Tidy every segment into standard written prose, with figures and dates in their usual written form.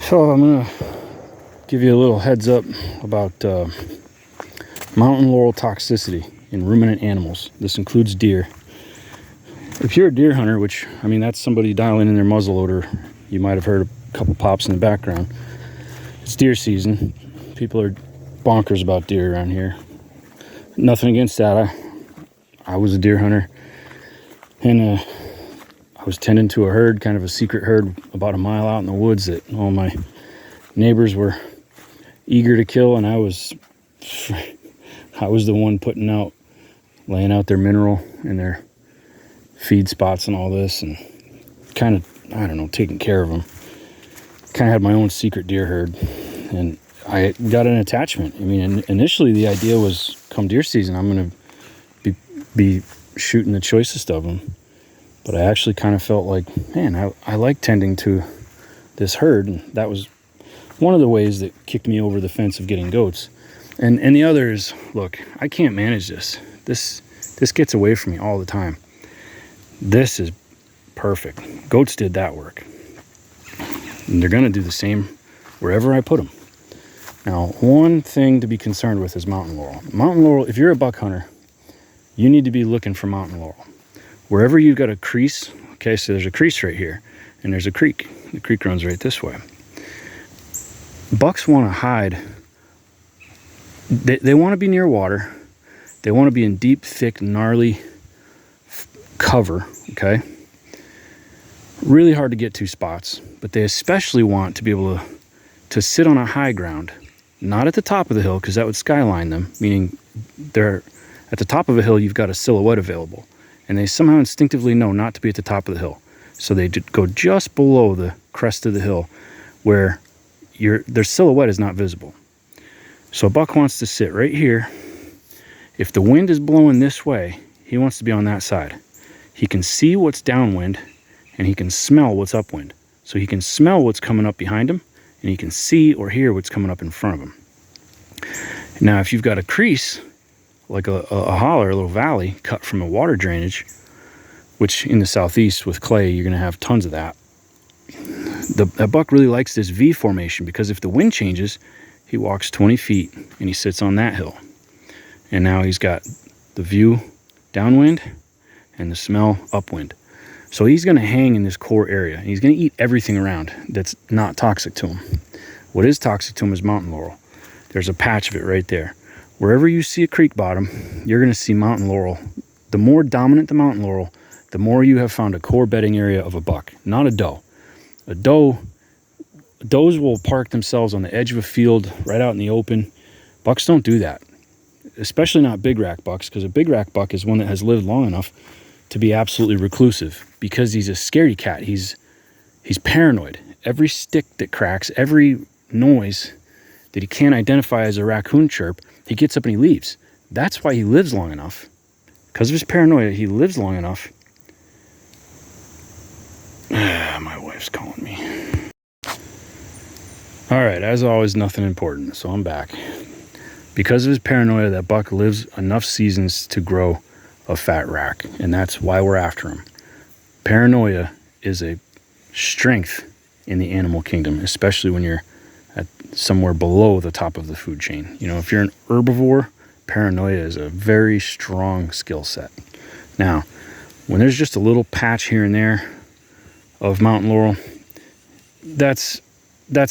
So I'm gonna give you a little heads up about mountain laurel toxicity in ruminant animals. This includes deer. If you're a deer hunter, which, I mean, that's somebody dialing in their muzzleloader, you might have heard a couple pops in the background. It's deer season. People are bonkers about deer around here. Nothing against that. I was a deer hunter, and I was tending to a herd, kind of a secret herd, about a mile out in the woods that all my neighbors were eager to kill, and I was the one laying out their mineral and their feed spots and all this, and kind of, I don't know, taking care of them. Kind of had my own secret deer herd, and I got an attachment. I mean, initially the idea was, come deer season, I'm going to be shooting the choicest of them. But I actually kind of felt like, man, I like tending to this herd, and that was one of the ways that kicked me over the fence of getting goats. And the other is, look, I can't manage this. This gets away from me all the time. This is perfect. Goats did that work. And they're going to do the same wherever I put them. Now, one thing to be concerned with is mountain laurel. Mountain laurel, if you're a buck hunter, you need to be looking for mountain laurel. Wherever you've got a crease, okay, so there's a crease right here, and there's a creek. The creek runs right this way. Bucks want to hide. They want to be near water. They want to be in deep, thick, gnarly cover, okay? Really hard to get to spots, but they especially want to be able to sit on a high ground, not at the top of the hill, because that would skyline them, meaning they're at the top of a hill, you've got a silhouette available, and they somehow instinctively know not to be at the top of the hill. So they go just below the crest of the hill where their silhouette is not visible. So a buck wants to sit right here. If the wind is blowing this way, he wants to be on that side. He can see what's downwind, and he can smell what's upwind. So he can smell what's coming up behind him, and he can see or hear what's coming up in front of him. Now, if you've got a crease, like a holler, a little valley cut from a water drainage, which in the southeast with clay, you're going to have tons of that. The buck really likes this V formation, because if the wind changes, he walks 20 feet and he sits on that hill. And now he's got the view downwind and the smell upwind. So he's going to hang in this core area, and he's going to eat everything around that's not toxic to him. What is toxic to him is mountain laurel. There's a patch of it right there. Wherever you see a creek bottom, you're going to see mountain laurel. The more dominant the mountain laurel, the more you have found a core bedding area of a buck, not a doe. Does will park themselves on the edge of a field right out in the open. Bucks don't do that, especially not big rack bucks, because a big rack buck is one that has lived long enough to be absolutely reclusive, because he's a scaredy cat. He's paranoid. Every stick that cracks, every noise that he can't identify as a raccoon chirp, he gets up and he leaves. That's why he lives long enough. Because of his paranoia, he lives long enough. My wife's calling me. All right, as always, nothing important, so I'm back. Because of his paranoia, that buck lives enough seasons to grow a fat rack, and that's why we're after him. Paranoia is a strength in the animal kingdom, especially when you're at somewhere below the top of the food chain. You know, if you're an herbivore, paranoia is a very strong skill set. Now, when there's just a little patch here and there of mountain laurel, that's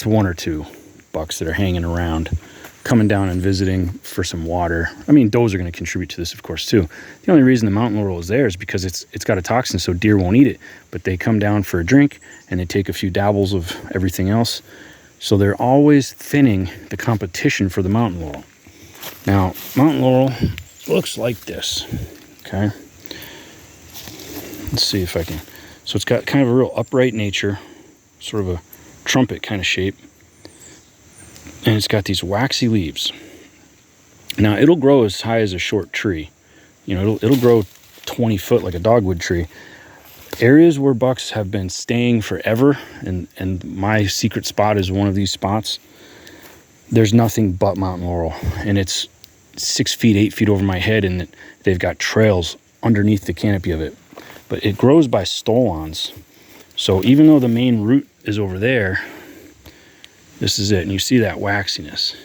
one or two bucks that are hanging around, coming down and visiting for some water. I mean, does are going to contribute to this, of course, too. The only reason the mountain laurel is there is because it's got a toxin, so deer won't eat it. But they come down for a drink, and they take a few dabbles of everything else. So they're always thinning the competition for the mountain laurel. Now, mountain laurel looks like this, okay? Let's see if I can. So it's got kind of a real upright nature, sort of a trumpet kind of shape. And it's got these waxy leaves. Now, it'll grow as high as a short tree. You know, it'll grow 20 foot like a dogwood tree. Areas where bucks have been staying forever, and my secret spot is one of these spots, there's nothing but mountain laurel. And it's 6 feet, 8 feet over my head, and they've got trails underneath the canopy of it. But it grows by stolons. So even though the main root is over there, This is it. And you see that waxiness.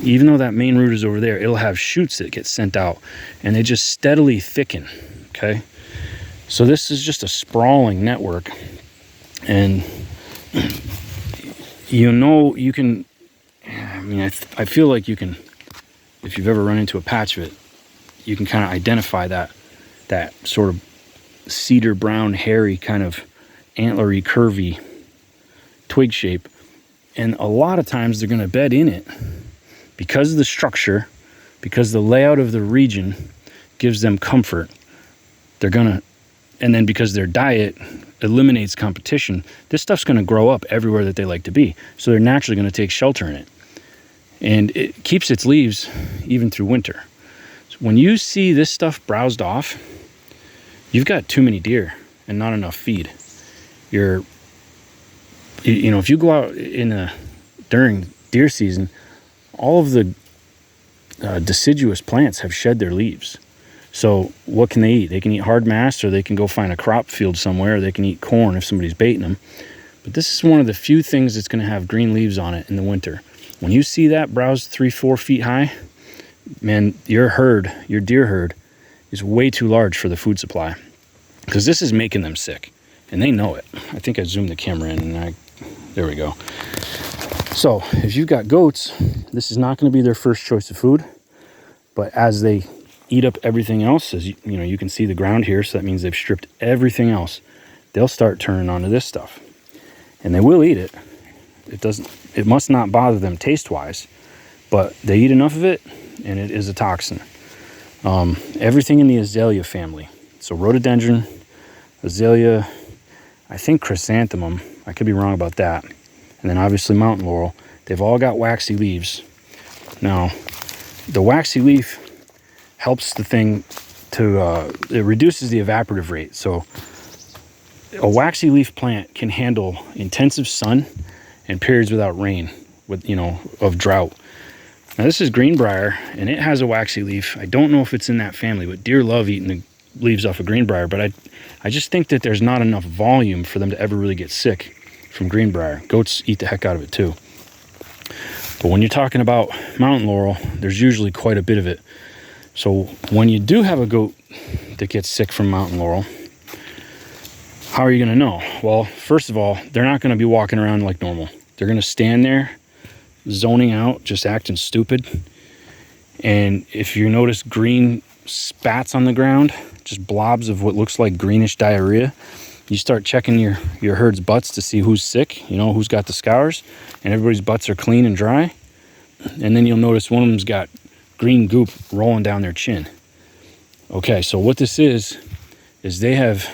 Even though that main root is over there, it'll have shoots that get sent out, and they just steadily thicken, okay? So this is just a sprawling network, and you can, I mean, I feel like you can, if you've ever run into a patch of it, you can kind of identify that sort of cedar brown, hairy, kind of antlery, curvy twig shape. And a lot of times they're going to bed in it because of the structure, because the layout of the region gives them comfort. They're going to, and then because their diet eliminates competition, this stuff's going to grow up everywhere that they like to be. So they're naturally going to take shelter in it. And it keeps its leaves even through winter. So when you see this stuff browsed off, you've got too many deer and not enough feed. You know, if you go out during deer season, all of the deciduous plants have shed their leaves. So what can they eat? They can eat hard mass, or they can go find a crop field somewhere, or they can eat corn if somebody's baiting them. But this is one of the few things that's going to have green leaves on it in the winter. When you see that browse 3-4 feet high, man, your deer herd is way too large for the food supply, because this is making them sick, and they know it. I think I zoomed the camera in, and there we go. So if you've got goats, this is not going to be their first choice of food, but as they eat up everything else, as you know, you can see the ground here, so that means they've stripped everything else. They'll start turning onto this stuff, and they will eat it. It must not bother them taste-wise, but they eat enough of it, and it is a toxin. Everything in the azalea family, so rhododendron, azalea, I think chrysanthemum, I could be wrong about that, and then obviously mountain laurel, they've all got waxy leaves. Now, the waxy leaf helps the thing to, it reduces the evaporative rate. So a waxy leaf plant can handle intensive sun and periods without rain, of drought. Now this is greenbrier, and it has a waxy leaf. I don't know if it's in that family, but deer love eating the leaves off of greenbrier, but I just think that there's not enough volume for them to ever really get sick from greenbrier. Goats eat the heck out of it too. But when you're talking about mountain laurel, there's usually quite a bit of it. So when you do have a goat that gets sick from mountain laurel, how are you going to know? Well, first of all, they're not going to be walking around like normal. They're going to stand there zoning out, just acting stupid. And if you notice green spats on the ground, just blobs of what looks like greenish diarrhea, you start checking your herd's butts to see who's sick, who's got the scours, and everybody's butts are clean and dry. And then you'll notice one of them's got green goop rolling down their chin. Okay, so what this is they have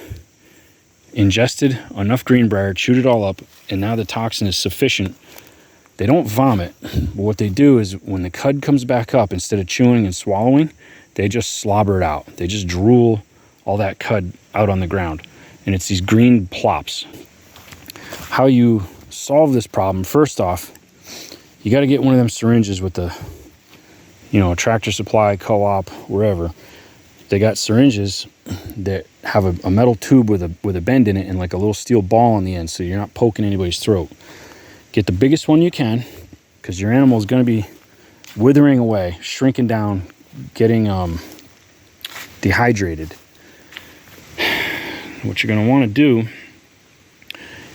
ingested enough greenbrier, chewed it all up, and now the toxin is sufficient. They don't vomit, but what they do is when the cud comes back up, instead of chewing and swallowing, they just slobber it out. They just drool all that cud out on the ground, and it's these green plops. How you solve this problem, first off, you got to get one of them syringes with the, a Tractor Supply, Co-op, wherever. They got syringes that have a metal tube with a bend in it and like a little steel ball on the end, so you're not poking anybody's throat. Get the biggest one you can, because your animal is going to be withering away, shrinking down, getting dehydrated. What you're going to want to do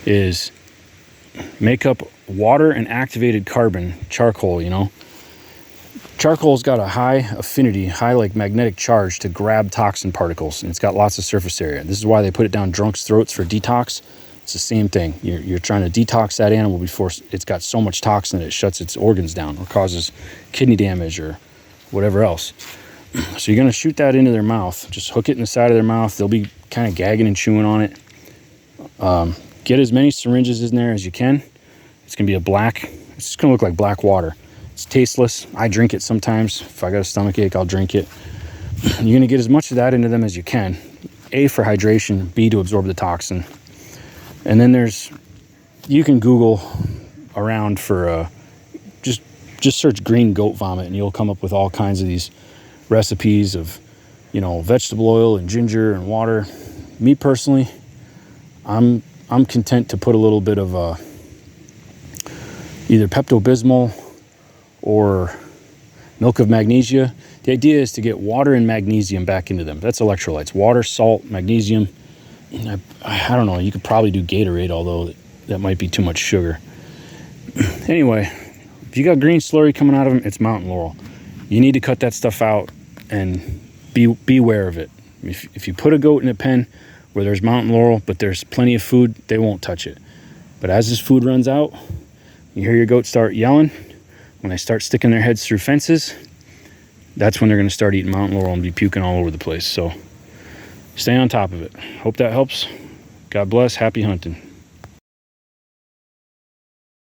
is make up water and activated carbon charcoal. Charcoal's got a high affinity, like magnetic charge to grab toxin particles, and it's got lots of surface area. This is why they put it down drunks' throats for detox. It's the same thing. You're trying to detox that animal before it's got so much toxin that it shuts its organs down or causes kidney damage or whatever else. So you're going to shoot that into their mouth. Just hook it in the side of their mouth. They'll be kind of gagging and chewing on it. Get as many syringes in there as you can. It's going to be it's just going to look like black water. It's tasteless. I drink it sometimes. If I got a stomach ache, I'll drink it. You're going to get as much of that into them as you can. A, for hydration. B, to absorb the toxin. And then you can Google around for, just search green goat vomit, and you'll come up with all kinds of these recipes of, vegetable oil and ginger and water. Me personally, I'm content to put a little bit of either Pepto-Bismol or milk of magnesia. The idea is to get water and magnesium back into them. That's electrolytes: water, salt, magnesium. I don't know, you could probably do Gatorade, although that might be too much sugar. Anyway, if you got green slurry coming out of them, it's mountain laurel. You need to cut that stuff out and beware of it. If you put a goat in a pen where there's mountain laurel, but there's plenty of food, they won't touch it. But as this food runs out, you hear your goat start yelling. When they start sticking their heads through fences, that's when they're going to start eating mountain laurel and be puking all over the place. So stay on top of it. Hope that helps. God bless. Happy hunting.